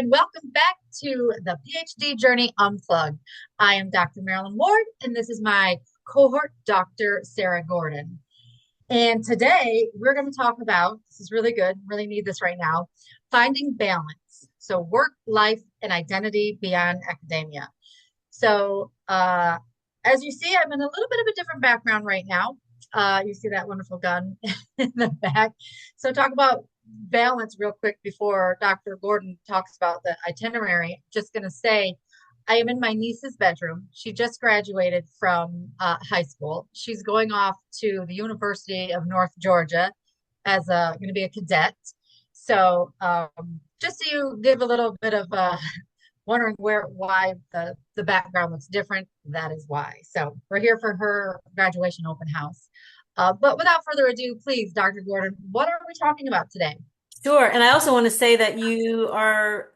and welcome back to the PhD Journey Unplugged. I am Dr. Marilyn Ward, and this is my cohort, Dr. Sarah Gordon. And today we're going to talk about this is really good, really need this right now finding balance. So, work, life, and identity beyond academia. So, as you see, I'm in a little bit of a different background right now. You see that wonderful gun in the back. So, talk about balance real quick before Dr. Gordon talks about the itinerary. Just going to say, I am in my niece's bedroom. She just graduated from high school. She's going off to the University of North Georgia as a going to be a cadet. So, just so you give a little bit of wondering why the background looks different, that is why. So we're here for her graduation open house. But without further ado, please, Dr. Gordon, what are we talking about today? Sure. And I also want to say that you are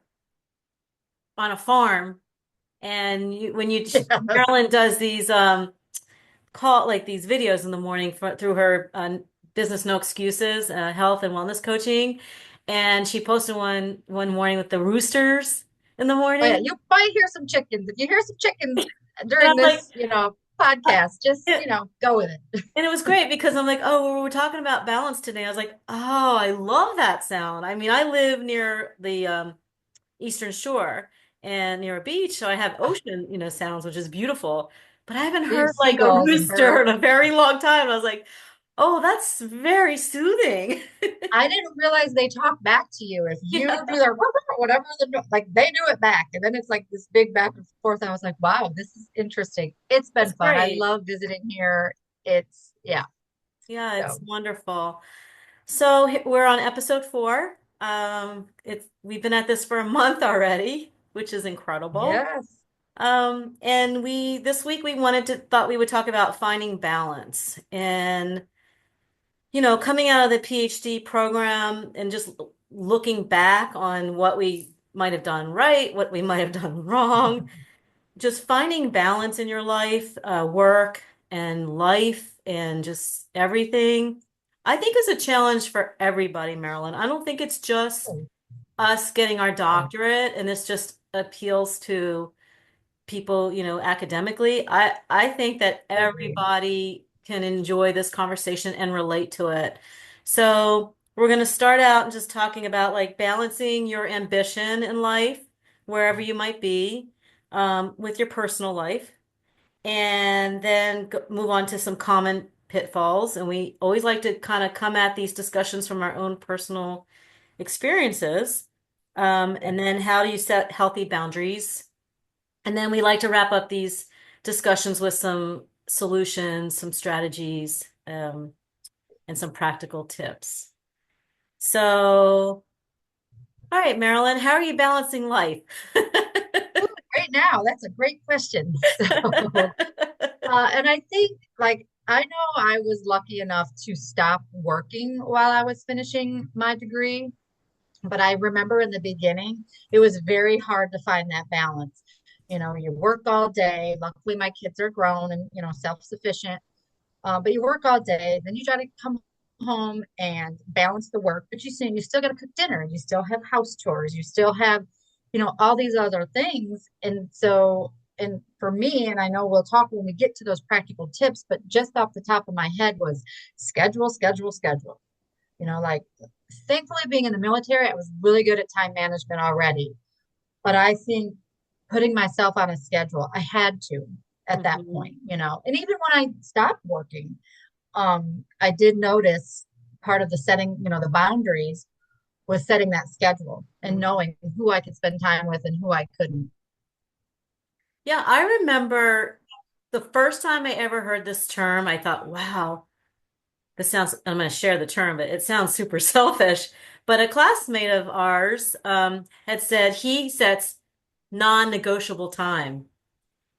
on a farm and Marilyn does these these videos in the morning through her business no excuses, health and wellness coaching. And she posted one morning with the roosters in the Oh yeah, morning. you might hear some chickens. If you hear some chickens And during I'm like, this, podcast, just it, go with it. and it was great because I'm like, oh, well, we're talking about balance today. I was like, oh, I love that sound. I mean, I live near the Eastern Shore and near a beach, so I have ocean, sounds, which is beautiful. But I haven't heard like a Seagulls and rooster in birds. a very long time. I was like, oh, that's very soothing. I didn't realize they talk back to you if you Yeah, do their whatever like they do it back, and then it's like this big back and forth. I was like, wow, this is interesting. It's been it's fun. I great. love visiting here. It's yeah. Yeah, it's So wonderful. So we're on episode 4. It's we've been at this for a month already, which is incredible. yes. And we this week we thought we would talk about finding balance and coming out of the PhD program and just looking back on what we might have done right, what we might have done wrong, just finding balance in your life, work and life and just everything, I think is a challenge for everybody, Marilyn. I don't think it's just us getting our doctorate and this just appeals to people, academically. I think that I agree. everybody can enjoy this conversation and relate to it. So we're going to start out just talking about like balancing your ambition in life, wherever you might be, with your personal life, and then move on to some common pitfalls. And we always like to kind of come at these discussions from our own personal experiences. And then how do you set healthy boundaries? And then we like to wrap up these discussions with some solutions, some strategies, and some practical tips. So, all right, Marilyn, how are you balancing life? Ooh, right now, that's a great question. So, and I think like I know I was lucky enough to stop working while I was finishing my degree. But I remember in the beginning, it was very hard to find that balance. You work all day. Luckily, my kids are grown and, self-sufficient. But you work all day, then you try to come home and balance the work. But you still got to cook dinner. You still have house chores. You still have, all these other things. And so, and for me, and I know we'll talk when we get to those practical tips, but just off the top of my head was schedule, schedule, schedule. Like thankfully being in the military, I was really good at time management already. But I think putting myself on a schedule, I had to at that Mhm. point. And even when I stopped working, I did notice part of the setting, the boundaries was setting that schedule and Mhm. knowing who I could spend time with and who I couldn't. Yeah, I remember the first time I ever heard this term, I thought, wow, I'm going to share the term, but it sounds super selfish. But a classmate of ours had said he sets non-negotiable time.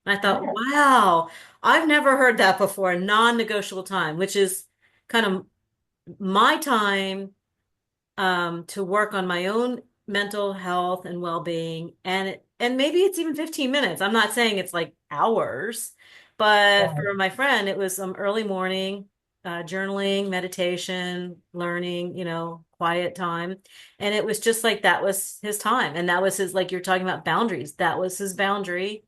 And I thought, Yes. wow, I've never heard that before, non-negotiable time, which is kind of my time to work on my own mental health and well-being. And maybe it's even 15 minutes. I'm not saying it's like hours, but Right. for my friend, it was early morning. journaling, meditation, learning, quiet time. And it was just like that was his time. And that was his, like you're talking about boundaries. That was his boundary.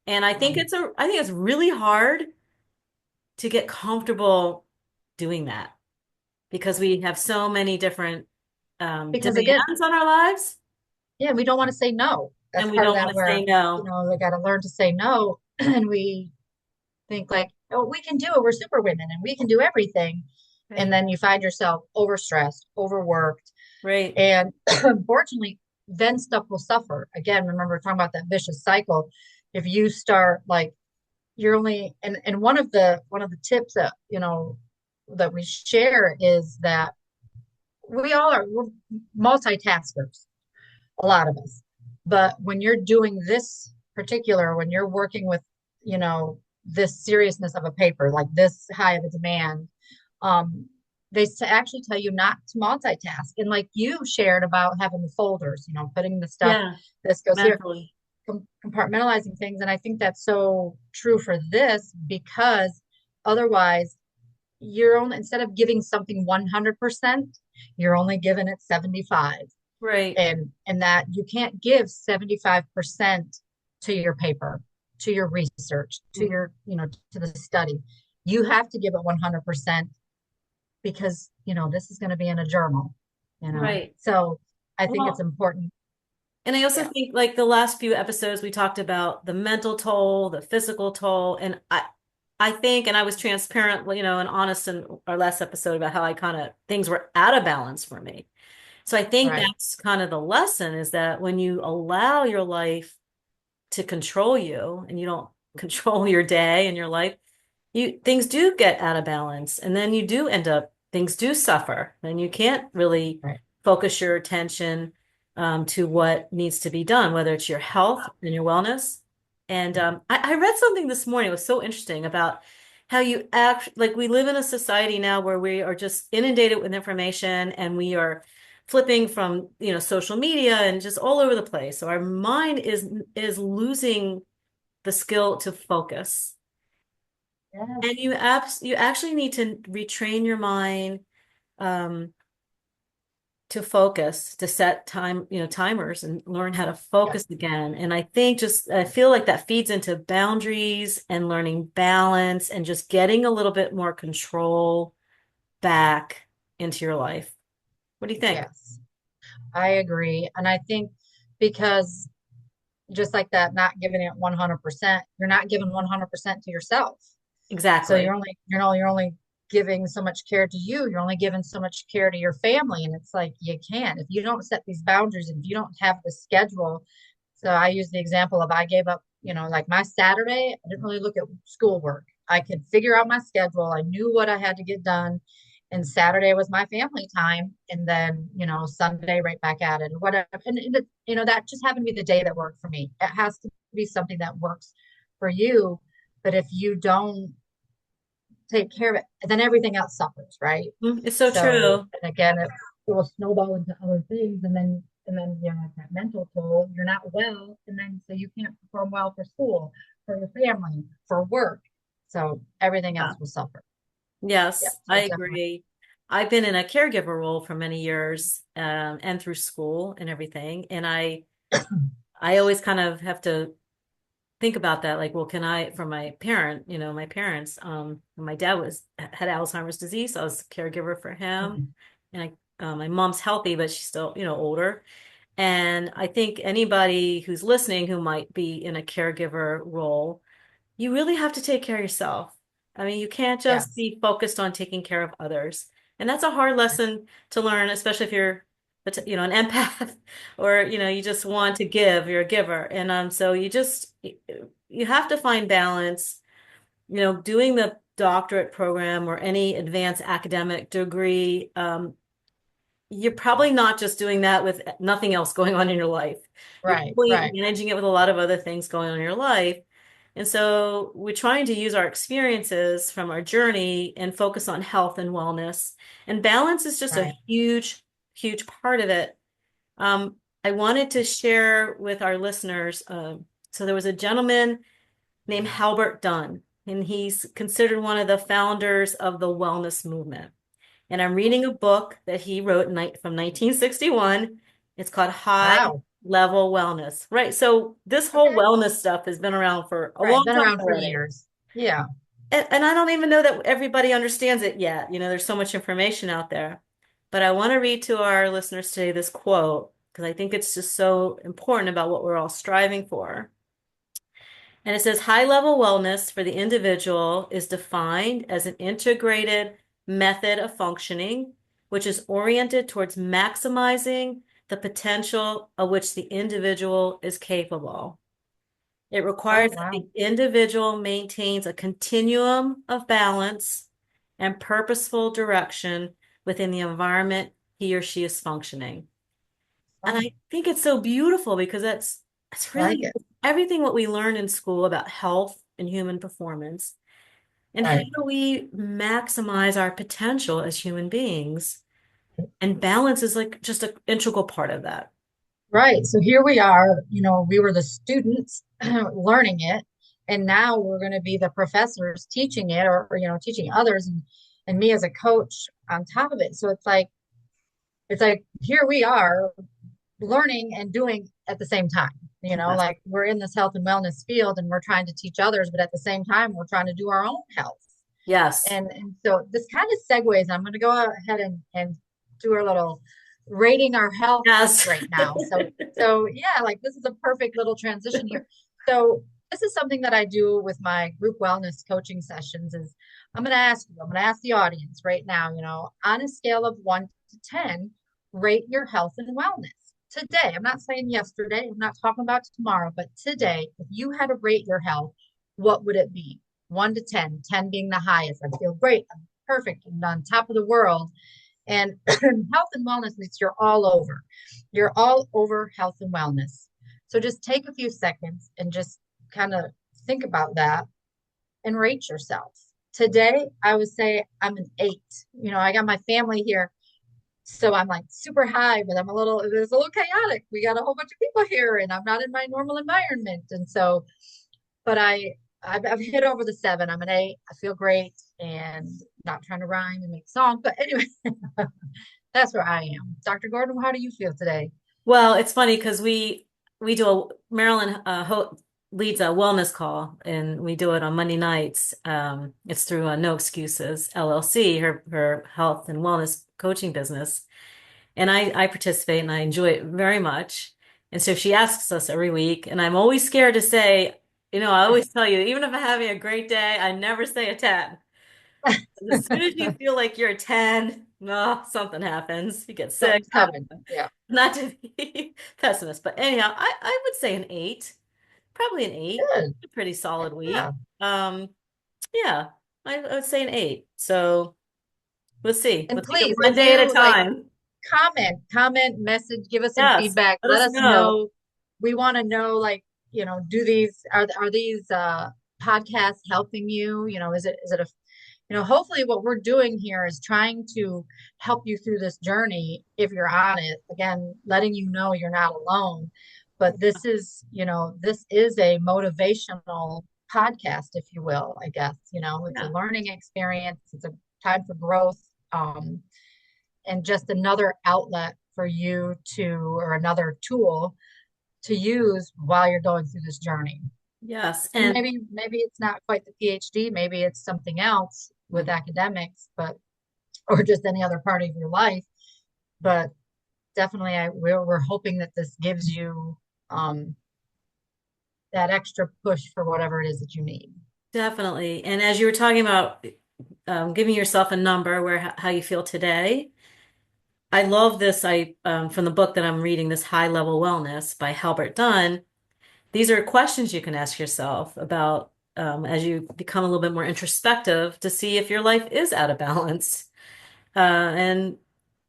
And Right. I think it's really hard to get comfortable doing that because we have so many different Because again, demands on our lives, yeah, we don't want to say no. That's and we part of don't that want to say where, no. we got to learn to say no. And we think like, oh, we can do it. We're super women and we can do everything. And Right. then you find yourself overstressed, overworked. Right. And unfortunately, then stuff will suffer. Again, remember talking about that vicious cycle. If you start like you're only and one of the tips that that we share is that we're multitaskers, a lot of us. But when you're doing this particular, when you're working with, this seriousness of a paper, like this high of a demand, um, actually tell you not to multitask. And like you shared about having the folders, putting the stuff, Yeah, this goes here, mentally. compartmentalizing things. And I think that's so true for this because otherwise you're only, instead of giving something 100%, you're only giving it 75, Right. and that you can't give 75% to your paper, to your research, to Mhm. your, to the study. You have to give it 100% because, this is going to be in a journal. Right. So I think it's Well, important. and I also Yeah. think like the last few episodes we talked about the mental toll, the physical toll, and I think, and I was transparent, and honest in our last episode about how I kind of things were out of balance for me. So I think Right. that's kind of the lesson is that when you allow your life to control you and you don't control your day and your life, you things do get out of balance and then you do end up things do suffer and you can't really Right. focus your attention to what needs to be done, whether it's your health and your wellness. And I read something this morning, it was so interesting about how you act like we live in a society now where we are just inundated with information and we are flipping from social media and just all over the place, so our mind is losing the skill to focus. Yes. And you actually need to retrain your mind um, to focus, to set timers and learn how to Yes. focus again. And I think just I feel like that feeds into boundaries and learning balance and just getting a little bit more control back into your life. What do you think? Yes. I agree. And I think because just like that, not giving it 100%, you're not giving 100% to yourself. So Exactly. you're only giving so much care to you. You're only giving so much care to your family. And it's like, you can't, if you don't set these boundaries, if you don't have the schedule. So I use the example of I gave up, like my Saturday, I didn't really look at schoolwork. I could figure out my schedule. I knew what I had to get done. And Saturday was my family time. And then, Sunday right back at it or whatever. And that just happened to be the day that worked for me. It has to be something that works for you. But if you don't take care of it, then everything else suffers, right? It's so So, true. and again, it will snowball into other things, and then like that mental toll. You're not well, and then so you can't perform well for school, for your family, for work. So everything Yeah. else will suffer. Yeah. Yes, I So definitely, agree. I've been in a caregiver role for many years, and through school and everything. And I always kind of have to think about that. Like, well, can I, for my parents, my dad had Alzheimer's disease. So I was a caregiver for him. Mhm. And my mom's healthy, but she's still, older. And I think anybody who's listening who might be in a caregiver role, you really have to take care of yourself. I mean, you can't just Yes, be focused on taking care of others. And that's a hard lesson to learn, especially if you're, an empath or, you just want to give, you're a giver. And so you have to find balance, doing the doctorate program or any advanced academic degree. You're probably not just doing that with nothing else going on in your life. You're right, probably right, managing it with a lot of other things going on in your life. And so we're trying to use our experiences from our journey and focus on health and wellness. And balance is just a right. huge, huge part of it. I wanted to share with our listeners. So there was a gentleman named Halbert Dunn. and he's considered one of the founders of the wellness movement. And I'm reading a book that he wrote from 1961. It's called High Wow. Level Wellness. Right. So this whole Okay. wellness stuff has been around for a Right. long Been time around for already. years. Yeah. And I don't even know that everybody understands it yet. There's so much information out there. But I want to read to our listeners today this quote because I think it's just so important about what we're all striving for. And it says high level wellness for the individual is defined as an integrated method of functioning, which is oriented towards maximizing the potential of which the individual is capable. It Oh, requires that wow. the individual maintains a continuum of balance and purposeful direction within the environment he or she is functioning. And Oh, I think it's so beautiful because that's like really it. everything what we learn in school about health and human performance. And how Right. do we maximize our potential as human beings? And balance is like just an integral part of that. Right. So here we are, we were the students learning it, and now we're going to be the professors teaching it or teaching others and me as a coach on top of it. So it's like here we are learning and doing at the same time. Yes. Like we're in this health and wellness field and we're trying to teach others, but at the same time, we're trying to do our own health. Yes. And so this kind of segues. I'm going to go ahead and do our little rating our health Yes. right now. So yeah, like this is a perfect little transition here. So this is something that I do with my group wellness coaching sessions is I'm going to ask the audience right now, on a scale of 1 to 10, rate your health and wellness. Today, I'm not saying yesterday, I'm not talking about tomorrow, but today, if you had to rate your health, what would it be? 1 to 10, 10 being the highest. I feel great. I'm perfect. I'm on top of the world. And health and wellness means you're all over. You're all over health and wellness. So just take a few seconds and just kind of think about that and rate yourself. Today, I would say I'm an 8. I got my family here. So I'm like super high, but it's a little chaotic. We got a whole bunch of people here and I'm not in my normal environment. And so but I've hit over the 7. I'm an 8. I feel great and not trying to rhyme and make songs. But anyway, that's where I am. Dr. Gordon, how do you feel today? Well, it's funny because we do a Marilyn ho leads a wellness call and we do it on Monday nights. It's through No Excuses LLC, her health and wellness coaching business. And I participate and I enjoy it very much. And so she asks us every week, and I'm always scared to say, I always tell you, even if I'm having a great day, I never say a 10. As soon as you feel like you're a 10, no, something happens. You get sick. Something's coming. Yeah. Not to be pessimist, but anyhow, I would say an 8, probably an 8, Good. a pretty solid Yeah. week. Um, yeah, I would say an 8. So let's see. And We'll take it please, one if day at a you like time. comment, message, give us some Yes, feedback. let Let us us know. know. We want to know, like, do these are these podcasts helping you? Is it a hopefully what we're doing here is trying to help you through this journey if you're on it. Again, letting you know you're not alone. But this is a motivational podcast, if you will, I guess. It's a Yeah. learning experience, it's a time for growth. And just another outlet for you to, or another tool to use while you're going through this journey. Yes, And and maybe it's not quite the PhD, maybe it's something else with academics, but or just any other part of your life. But definitely, we're hoping that this gives you um, that extra push for whatever it is that you need. definitely. And as you were talking about giving yourself a number where how you feel today, I love this. I from the book that I'm reading, this High Level Wellness by Halbert Dunn. These are questions you can ask yourself about as you become a little bit more introspective to see if your life is out of balance and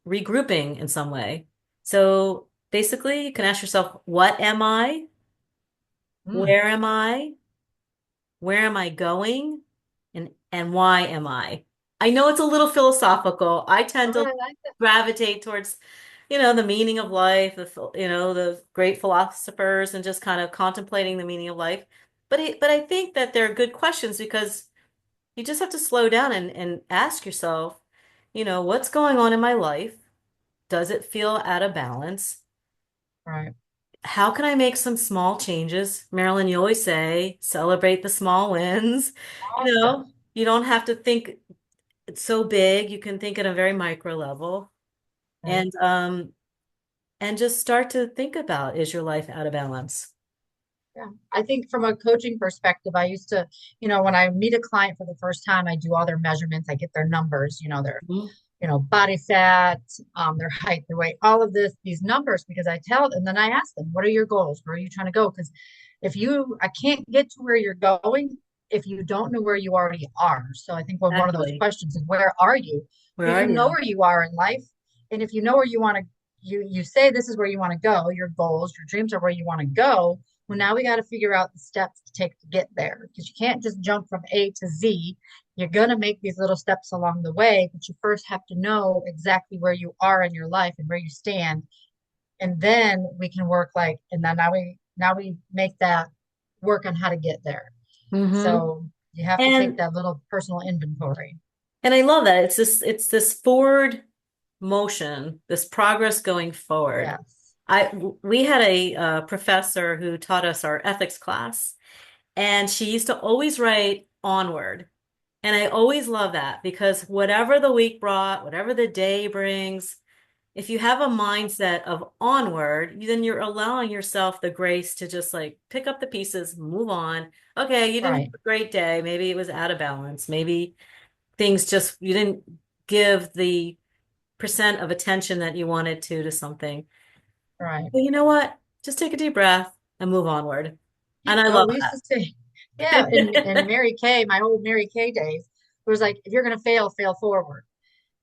regrouping in some way. So basically, you can ask yourself, what am I? Mm. Where am I? Where am I going? And why am I? I know it's a little philosophical. I tend Oh, to I like that. gravitate towards, the meaning of life, the great philosophers and just kind of contemplating the meaning of life. but I think that they're good questions because you just have to slow down and ask yourself, what's going on in my life? Does it feel out of balance? Right. How can I make some small changes? Marilyn, you always say, celebrate the small wins. You Awesome. know, you don't have to think it's so big. You can think at a very micro level Right. and just start to think about, is your life out of balance? Yeah. I think from a coaching perspective, I used to, when I meet a client for the first time, I do all their measurements, I get their numbers, their Mhm. body fat, their height, their weight, all of these numbers, because I tell them, then I ask them, what are your goals? Where are you trying to go? Because I can't get to where you're going if you don't know where you already are. So I think one of those Exactly. questions is, where are you? Where Because are you know you? where you are in life. And if you know where you want to, you say this is where you want to go, your goals, your dreams are where you want to go. Well, now we got to figure out the steps to take to get there because you can't just jump from A to Z. You're going to make these little steps along the way, but you first have to know exactly where you are in your life and where you stand. And then we can work and then now we make that work on how to get there. Hmm. So you have to take And that little personal inventory. and I love that. It's this forward motion, this progress going forward. Yes. We had a professor who taught us our ethics class, and she used to always write onward. And I always love that because whatever the week brought, whatever the day brings, if you have a mindset of onward, then you're allowing yourself the grace to just like pick up the pieces, move on. Okay, you didn't have Right. a great day. Maybe it was out of balance. Maybe things just, you didn't give the percent of attention that you wanted to something. Right. But you know what? Just take a deep breath and move onward. And I Oh, love we used to say, yeah, in that. Mary Kay, my old Mary Kay days, it was like, if you're going to fail, fail forward.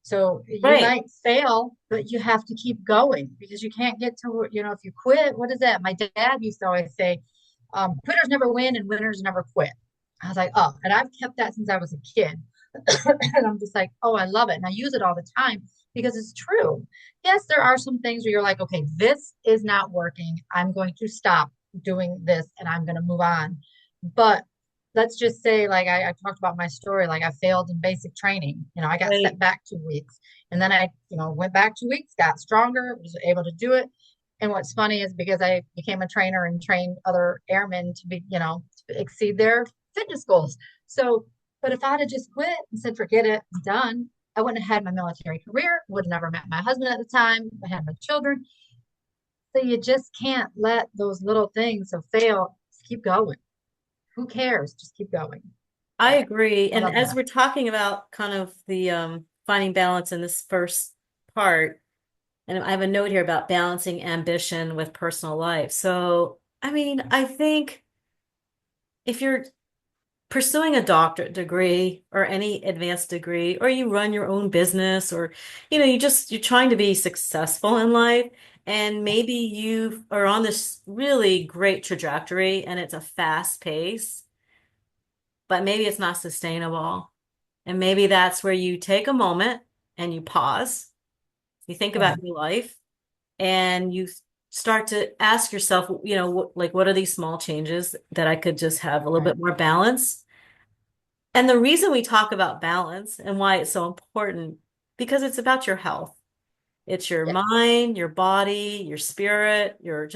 So you Right. might fail, but you have to keep going because you can't get to, if you quit, what is that? My dad used to always say, quitters never win and winners never quit. I was like, oh, and I've kept that since I was a kid. And I'm just like, oh, I love it. And I use it all the time because it's true. Yes, there are some things where you're like, okay, this is not working. I'm going to stop doing this and I'm going to move on. But let's just say, like I talked about my story, like I failed in basic training. I got Right. set back 2 weeks. And then I, went back 2 weeks, got stronger, was able to do it. And what's funny is because I became a trainer and trained other airmen to be, to exceed their fitness goals. So, but if I'd have just quit and said, forget it, I'm done, I wouldn't have had my military career, would have never met my husband at the time, I had my children. So you just can't let those little things of fail just keep going. Who cares? Just keep going. I So agree. I And love as that. we're talking about kind of the finding balance in this first part, and I have a note here about balancing ambition with personal life. So, I mean, I think if you're pursuing a doctorate degree or any advanced degree, or you run your own business, or you're trying to be successful in life, and maybe you are on this really great trajectory and it's a fast pace, but maybe it's not sustainable. And maybe that's where you take a moment and you pause, you think Yeah, about your life, and you start to ask yourself, what are these small changes that I could just have a little right. bit more balance? And the reason we talk about balance and why it's so important, because it's about your health. It's your Yeah, mind, your body, your spirit, your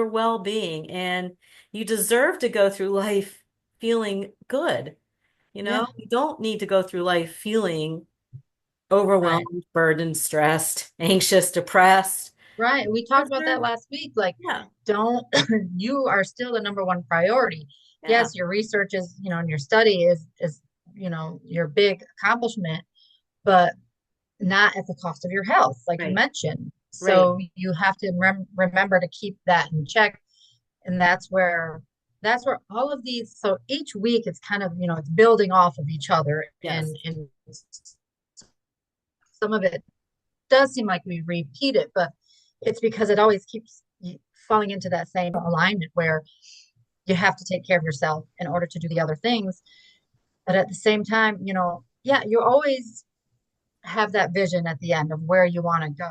well-being. And you deserve to go through life feeling good. yeah, You don't need to go through life feeling right. overwhelmed, burdened, stressed, anxious, depressed. Right. We talked about that Deserve, last week. Like, yeah, don't, you are still the number one priority. yeah, Yes, your research is, and your study is, your big accomplishment, but not at the cost of your health, like you right, mentioned. right. So you have to remember to keep that in check. And that's where all of these, so each week it's kind of, it's building off of each other. Yes. And some of it does seem like we repeat it, but it's because it always keeps falling into that same alignment where you have to take care of yourself in order to do the other things. But at the same time, yeah, you always have that vision at the end of where you want to go,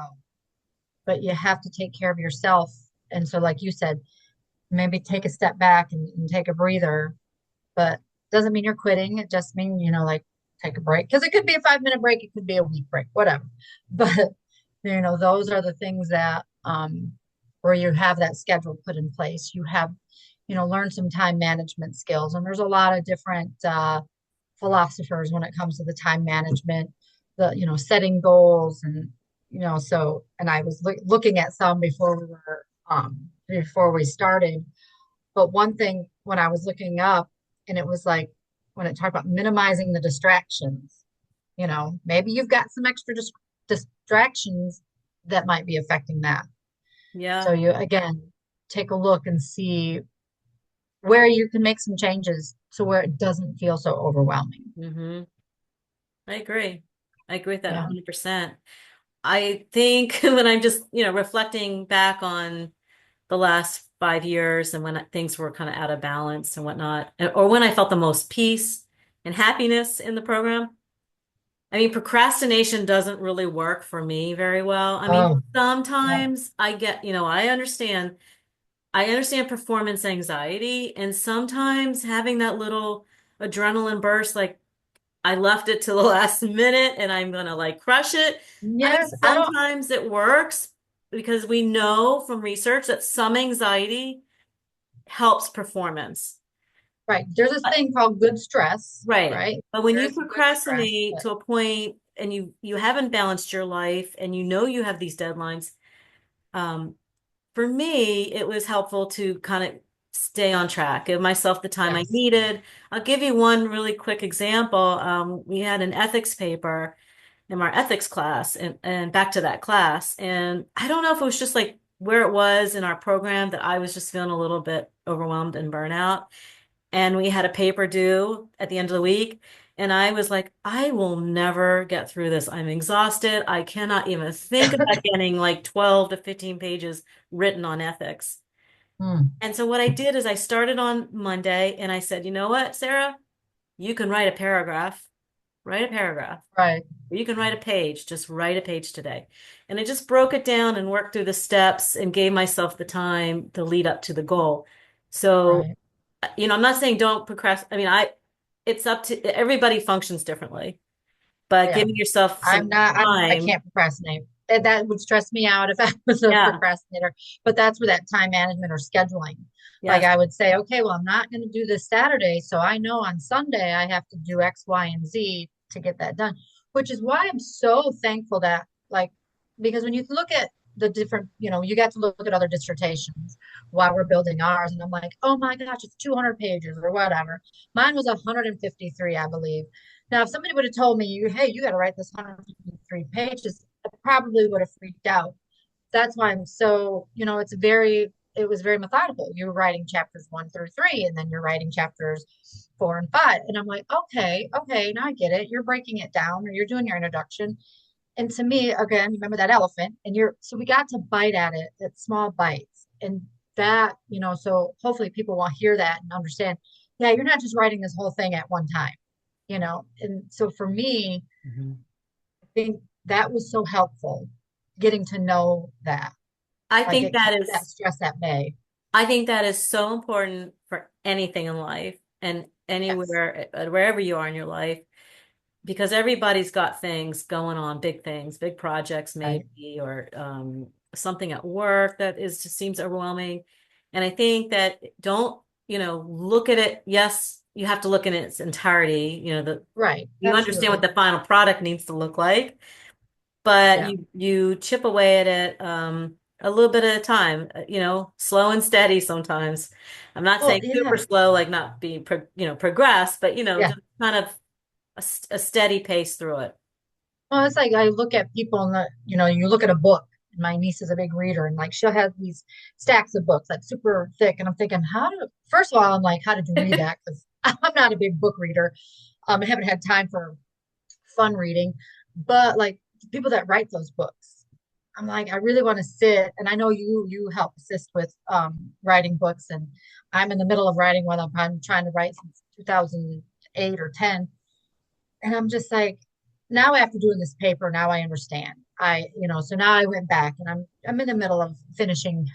but you have to take care of yourself. And so, like you said, maybe take a step back and take a breather, but doesn't mean you're quitting. It just means, like take a break. Because it could be a 5 minute break, it could be a week break, whatever. But those are the things that where you have that schedule put in place. You have, learn some time management skills. And there's a lot of different philosophers when it comes to the time management, setting goals and and I was looking at some before we started. But one thing when I was looking up, and it was like when it talked about minimizing the distractions, maybe you've got some extra distractions that might be affecting that. So Yeah. you, again, take a look and see where you can make some changes to where it doesn't feel so overwhelming. Hmm. I agree. I agree with that Yeah. 100%. I think when I'm just, reflecting back on the last 5 years and when things were kind of out of balance and whatnot, or when I felt the most peace and happiness in the program. I mean, procrastination doesn't really work for me very well. I mean, Oh, yeah. sometimes I get, I understand performance anxiety, and sometimes having that little adrenaline burst, like I left it to the last minute and I'm gonna like crush it. I think Yes, I don't. sometimes it works because we know from research that some anxiety helps performance. Right. There's this But- thing called good stress, Right. right? But when you There's good stress, procrastinate but to a point and you haven't balanced your life and you know you have these deadlines, um, for me, it was helpful to kind of stay on track, give myself the time I yes. needed. I'll give you one really quick example. We had an ethics paper in our ethics class and back to that class. And I don't know if it was just like where it was in our program that I was just feeling a little bit overwhelmed and burnout. And we had a paper due at the end of the week. And I was like, I will never get through this. I'm exhausted. I cannot even think about getting like 12 to 15 pages written on ethics. Hmm. And so what I did is I started on Monday and I said, you know what, Sarah, you can write a paragraph, write a paragraph. Right. Or you can write a page, just write a page today. And I just broke it down and worked through the steps and gave myself the time to lead up to the goal. So, Right. I'm not saying don't procrastinate. I mean, it's up to everybody functions differently, but Yeah. giving yourself I'm some not, I time. can't procrastinate. And that would stress me out if I was a Yeah. procrastinator. But that's where that time management or scheduling. Like Yes. I would say, okay, well, I'm not going to do this Saturday. So I know on Sunday I have to do X, Y, and Z to get that done, which is why I'm so thankful that, like, because when you look at the different, you got to look at other dissertations while we're building ours. And I'm like, oh my gosh, it's 200 pages or whatever. Mine was 153, I believe. Now, if somebody would have told me, hey, you got to write this 153 pages, I probably would have freaked out. That's why I'm so, it was very methodical. You're writing chapters 1 through 3, and then you're writing chapters 4 and 5. And I'm like, okay, now I get it. You're breaking it down or you're doing your introduction. And to me, again, remember that elephant, and so we got to bite at it at small bites. And that, so hopefully people will hear that and understand, yeah, you're not just writing this whole thing at one time, And so for me, Mhm. I think that was so helpful getting to know that. I Like think it kept that that is stress at bay. I think that is so important for anything in life and Yes. anywhere, wherever you are in your life, because everybody's got things going on, big things, big projects Right. maybe, or something at work that is just seems overwhelming. And I think that don't, look at it. Yes, you have to look in its entirety, Right. you understand what Absolutely. the final product needs to look like, but Yeah. you chip away at it a little bit at a time, slow and steady sometimes. I'm not Well, saying super yeah. slow, like not be progress, but Yeah. just kind of a steady pace through it. Well, it's like I look at people and you look at a book. My niece is a big reader, and like she'll have these stacks of books, like super thick. And I'm thinking, first of all, I'm like, how did you read that? Because I'm not a big book reader. I haven't had time for fun reading, but like people that write those books, I'm like, I really want to sit. And I know you help assist with writing books, and I'm in the middle of writing one. I'm trying to write since 2008 or 10, and I'm just like, now after doing this paper, now I understand. So now I went back and I'm in the middle of finishing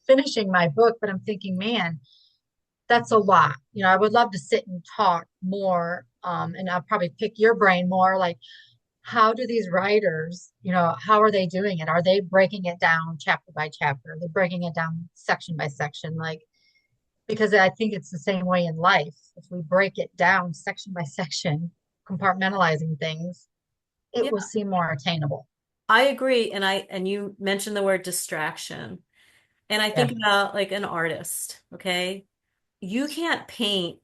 finishing my book, but I'm thinking, man, that's a lot. I would love to sit and talk more, and I'll probably pick your brain more, like how do these writers, how are they doing it? Are they breaking it down chapter by chapter? Are they breaking it down section by section? Like, because I think it's the same way in life. If we break it down section by section, compartmentalizing things, it Yeah, will seem more attainable. I agree. And you mentioned the word distraction. And I Yeah, think about like an artist, okay? You can't paint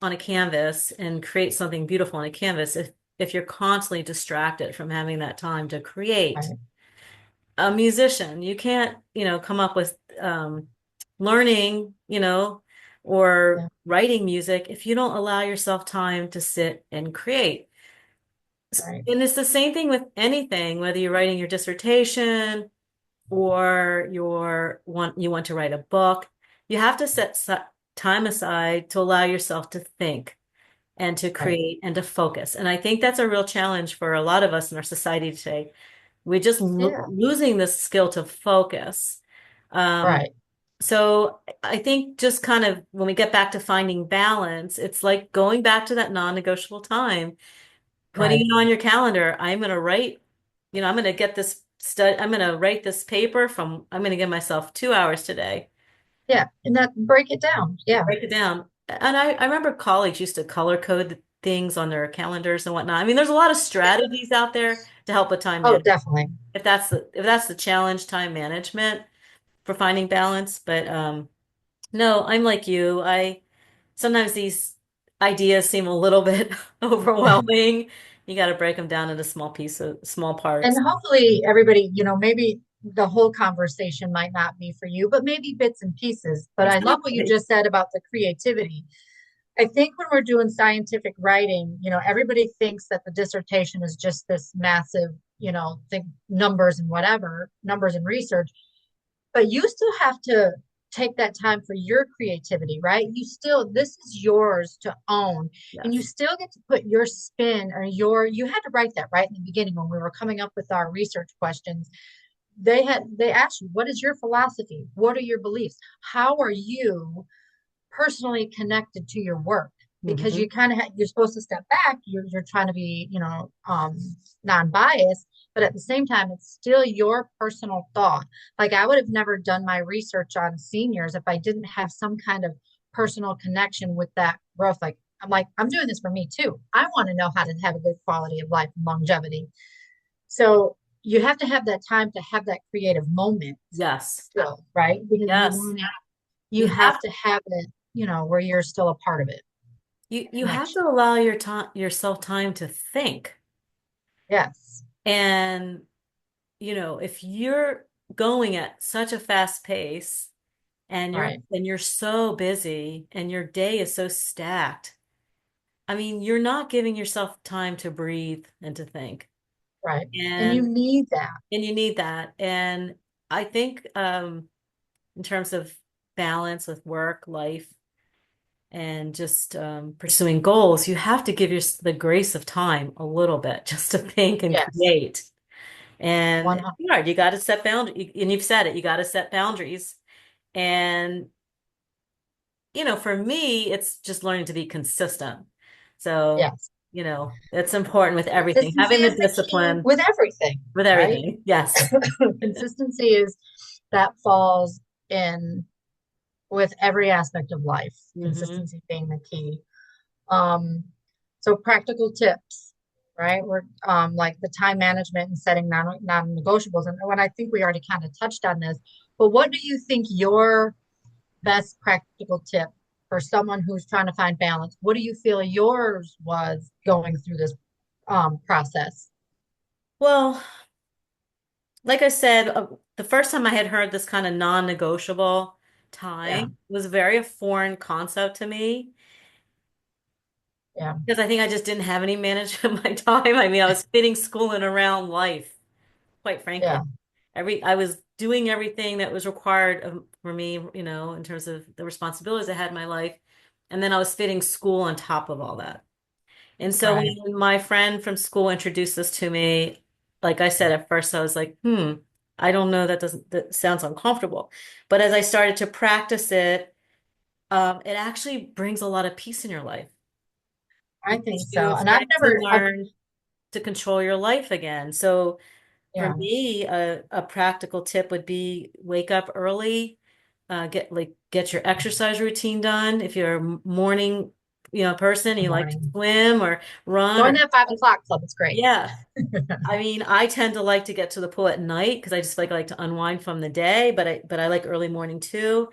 on a canvas and create something beautiful on a canvas if you're constantly distracted from having that time to create. right. A musician, you can't, come up with learning, or Yeah, writing music if you don't allow yourself time to sit and create. right. And it's the same thing with anything, whether you're writing your dissertation or you want to write a book, you have to set time aside to allow yourself to think and to Right. create and to focus. And I think that's a real challenge for a lot of us in our society today. We're just Yeah. losing this skill to focus. Um, Right. so I think just kind of when we get back to finding balance, it's like going back to that non-negotiable time, putting Right. it on your calendar. I'm going to write, I'm going to get this I'm going to write this paper I'm going to give myself 2 hours today. Yeah. And that break it down. Yeah. Break it down. And I remember colleagues used to color code things on their calendars and whatnot. I mean, there's a lot of strategies out there to help with time Oh, management. definitely. If that's the challenge, time management for finding balance. But no, I'm like you. I sometimes these ideas seem a little bit overwhelming. You got to break them down into small And parts. hopefully everybody, maybe the whole conversation might not be for you, but maybe bits and pieces. But I love what you Exactly. just said about the creativity. I think when we're doing scientific writing, everybody thinks that the dissertation is just this massive, thing, numbers and whatever, numbers and research, but you still have to take that time for your creativity, right? This is yours to own, and you Yes. still get to put your spin or you had to write that right in the beginning when we were coming up with our research questions. They asked you, what is your philosophy? What are your beliefs? How are you personally connected to your work? Because Hmm. you're supposed to step back. You're trying to be, non-biased, but at the same time it's still your personal thought. Like, I would have never done my research on seniors if I didn't have some kind of personal connection with that growth. Like, I'm doing this for me too. I want to know how to have a good quality of life and longevity. So you have to have that time to have that creative moment Yes. still, right? Because Yes. you You have have to have it, where you're still a part of it. you have to Connection. allow yourself time to think. Yes. And if you're going at such a fast pace and you're Right. and you're so busy and your day is so stacked, I mean, you're not giving yourself time to breathe and to think. Right. And you And need that. and you need that. And I think in terms of balance with work, life, and just pursuing goals, you have to give the grace of time a little bit just to think and Yes. create. And it's 100. hard. You got to set boundaries, and you've said it. You got to set boundaries. And for me, it's just learning to be consistent. So, Yes. it's important with everything. Consistency Having the is the key discipline with everything, with right? everything. Yes. Consistency is that falls in with every aspect of life, Hmm. consistency being the key. Um, so practical tips, right? We're like the time management and setting non-negotiables. And when I think we already kind of touched on this, but what do you think your best practical tip for someone who's trying to find balance? What do you feel yours was going through this process? Well, like I said, the first time I had heard this kind of non-negotiable Yeah, time was very a foreign concept to me yeah, because I think I just didn't have any management of my time. I mean, I was fitting school in around life, quite frankly. yeah, I was doing everything that was required for me, in terms of the responsibilities I had in my life. And then I was fitting school on top of all that. And so right, when my friend from school introduced this to me, like I said, at first I was like, I don't know, that sounds uncomfortable. But as I started to practice it, it actually brings a lot of peace in your life I think because so. you And I've start to never, I've, learn to control your life again. So for yeah, me, a practical tip would be wake up early, get your exercise routine done. If you're a morning, person, the you like to morning. swim or run Join or that 5 o'clock club. It's great. yeah. I mean, I tend to like to get to the pool at night because I just like to unwind from the day, but I like early morning too.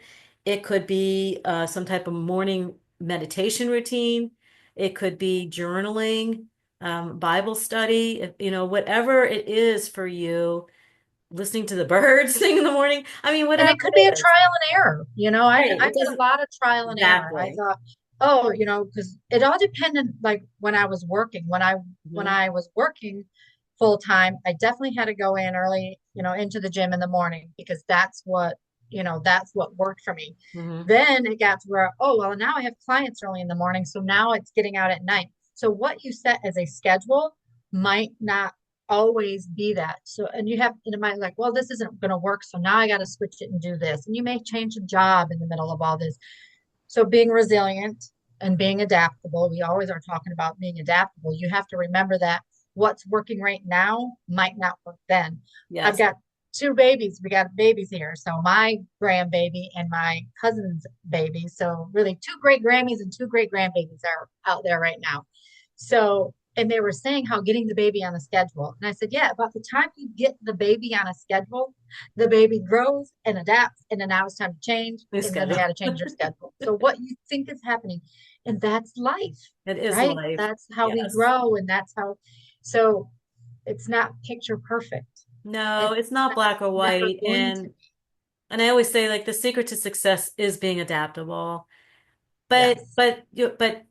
It could be some type of morning meditation routine. It could be journaling, Bible study, whatever it is for you, listening to the birds sing in the morning. I mean, And whatever it could be a it is. trial and error. Right. I It did a doesn't lot of trial and error. I exactly. thought, oh, because it all depended, like when I was working, when Hmm. I was working full time, I definitely had to go in early, into the gym in the morning because that's what worked for me. Hmm. Then it got to where, oh, well, now I have clients early in the morning, so now it's getting out at night. So what you set as a schedule might not always be that. So, and you have, and it might like, well, this isn't going to work. So now I got to switch it and do this. And you may change a job in the middle of all this. So being resilient and being adaptable, we always are talking about being adaptable. You have to remember that what's working right now might not work then. I've Yes. got two babies. We got babies here. So my grandbaby and my cousin's baby. So really two great Grammys and two great grandbabies are out there right now. So, and they were saying how getting the baby on a schedule. And I said, yeah, about the time you get the baby on a schedule, the baby grows and adapts, and then now it's time to change, New and then they schedule. got to change their schedule. So what you think is happening, and that's life, It is right? life. That's how we Yes. grow, and that's how. So it's not picture perfect. No, It's it's not black or never white. going to be. And I always say like the secret to success is being adaptable. But Yes, but you but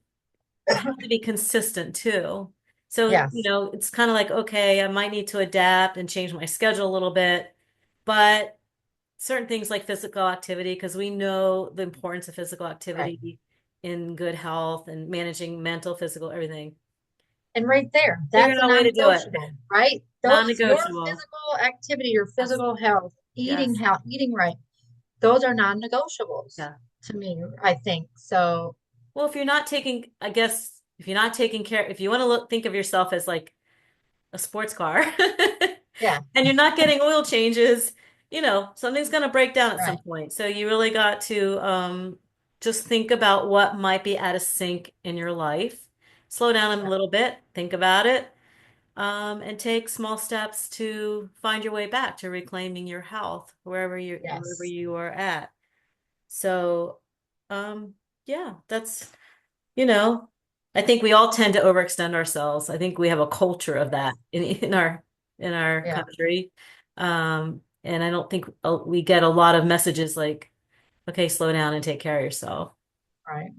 you have to be consistent too. So, yes, it's kind of like, okay, I might need to adapt and change my schedule a little bit, but certain things like physical activity, because we know the importance of physical right. activity in good health and managing mental, physical, everything. And right there, Figuring that's a out a way to do it. non-negotiable, right? Those your Non-negotiable. physical activity, your Yes. physical Yes. health, eating right. Those are non-negotiables Yeah. to me, I think. So, Well, if you're not taking, I guess, if you're not taking care, if you want to think of yourself as like a sports car yeah, and you're not getting oil changes, something's going to break down at some right. point. So you really got to just think about what might be out of sync in your life. Slow down a Yeah. little bit, think about it, and take small steps to find your way back to reclaiming your health wherever Yes. you are at. So, yeah, you know, I think we all tend to overextend ourselves. I think we have a culture of that Yes. in our Yeah. country. And I don't think we get a lot of messages like, okay, slow down and take care of yourself. Right.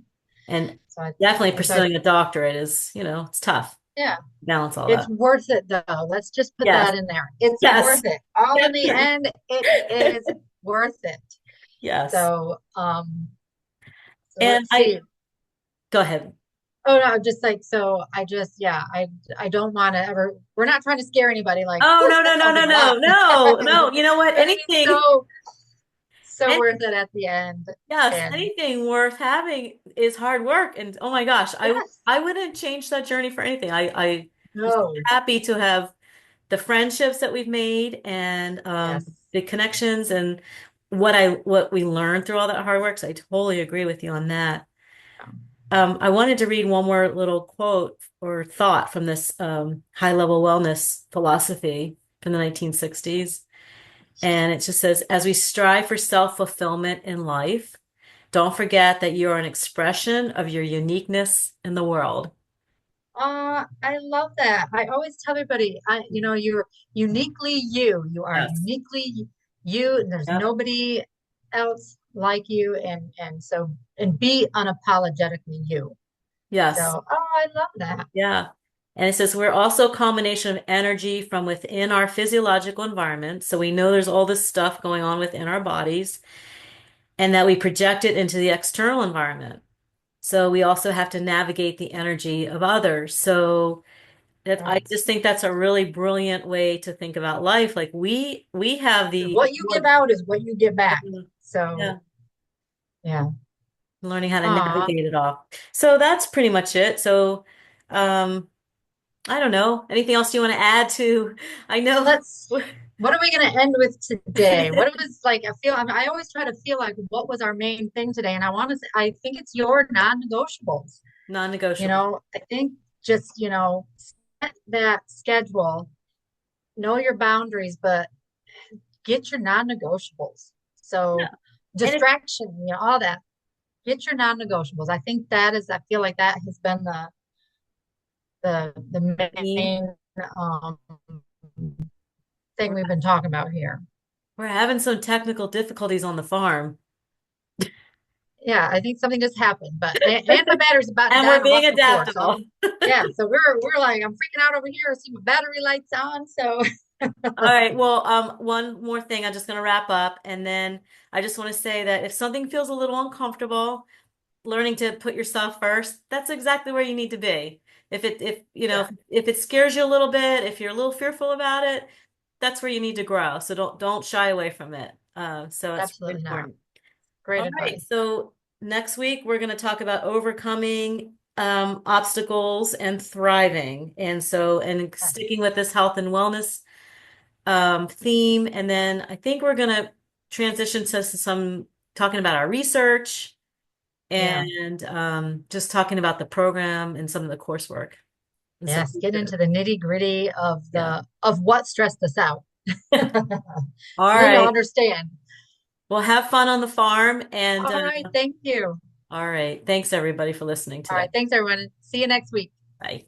And So I, definitely and so I, pursuing a doctorate is, it's tough. yeah, Balance all it's that. worth it though. Let's just put Yes. that in there. It's Yes. worth it. All in Yes. the end, it is worth it. Yes. So, so And let's see. go ahead. Oh no, just like so yeah, I don't want to ever we're not trying to scare anybody like, Oh, whoo, no, no, that's no, gonna be no, a lot. no, no, no. You know what? It's gonna be so Any, worth it at the end. yes, And anything worth having is hard work. And oh my gosh, yes, I wouldn't change that journey for anything. I was no, happy to have the friendships that we've made and yes. the connections and what we learned through all that hard work. So I totally agree with you on that. I wanted to read one more little quote or thought from this high level wellness philosophy from the 1960s. And it just says, as we strive for self-fulfillment in life, don't forget that you are an expression of your uniqueness in the world. I love that. I always tell everybody, you're uniquely you. You are Yes. uniquely you, and there's Yep. nobody else like you. And be unapologetically you. Yes. So, oh, I love that. Yeah. And it says we're also a combination of energy from within our physiological environment. So we know there's all this stuff going on within our bodies and that we project it into the external environment. So we also have to navigate the energy of others. So I Right. just think that's a really brilliant way to think about life. Like we have the What you give out is what you get back. yeah, So, yeah. learning how to Aw. navigate it all. So that's pretty much it. So um I don't know. Anything else you want to add to? I know. What are we going to end with today? What was like, I always try to feel like what was our main thing today? And I think it's your non-negotiables. Non-negotiable. I think just, set that schedule, know your boundaries, but get your non-negotiables. So Yeah. And if distraction, all that. Get your non-negotiables. I feel like that has been the theme, main um, thing we're, we've been talking about here. we're having some technical difficulties on the farm. Yeah, I think something just happened, and my battery's about to And die we're on a being rough report. So adaptable. yeah, so we're like I'm freaking out over here. See my battery lights on. So All right. Well, one more thing. I'm just going to wrap up, and then I just want to say that if something feels a little uncomfortable, learning to put yourself first, that's exactly where you need to be. If you know, yeah, if it scares you a little bit, if you're a little fearful about it, that's where you need to grow. So don't shy away from it. So it's really absolutely not. important. Great All right. advice. So next week we're going to talk about overcoming obstacles and thriving. And Yeah, sticking with this health and wellness theme. And then I think we're going to transition to some talking about our research yeah. and just talking about the program and some of the coursework and some Yes, get research. into the nitty-gritty of Yeah. the of what stressed us out. All And then you'll right. understand. Well, have fun on the farm. And All right, thank you. all right. Thanks everybody for listening All today. right, thanks everyone. See you next week. Bye.